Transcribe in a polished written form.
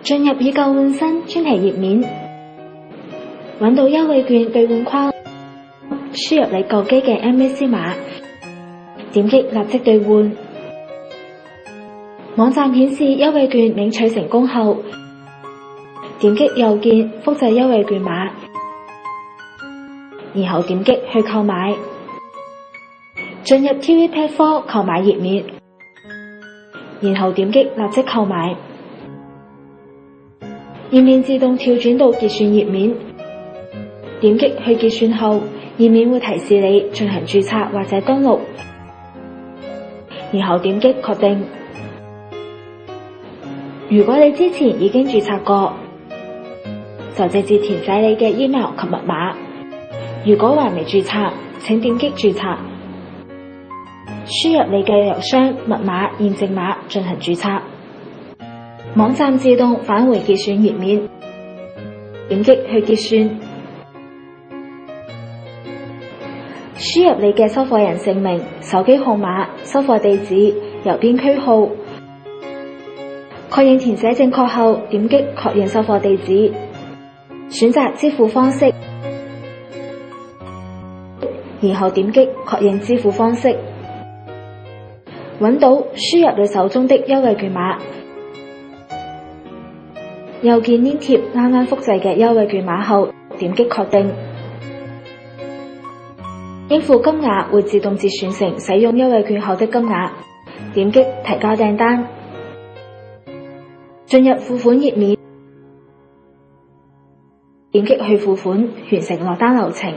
進入以舊換新專題頁面，揾到優惠券兌換框，輸入你舊機嘅 MAC 碼，點擊立即兌換。網站顯示優惠券領取成功後，點擊右鍵複製優惠券碼，然後點擊去購買。進入 TVPAD4 購買頁面，然後點擊立即購買。頁面自動跳轉到結算頁面，點擊去結算後，頁面會提示你進行註冊或者登錄，然後點擊確定。如果你之前已經註冊過，就直接填寫你嘅 email 及密碼。如果還未註冊，請點擊註冊，輸入你嘅郵箱、密碼、驗證碼進行註冊。網站自動返回結算頁面，點擊去結算，輸入你嘅收貨人姓名、手機號碼、收貨地址、郵編區號，確認填寫正確後，點擊確認收貨地址，選擇支付方式，然後點擊確認支付方式，揾到輸入你手中的優惠券碼，右鍵粘貼啱啱複製嘅優惠券碼後，點擊確定。應付金額會自動折算成使用優惠券後的金額，點擊提交訂單。進入付款頁面，點擊去付款，完成落單流程。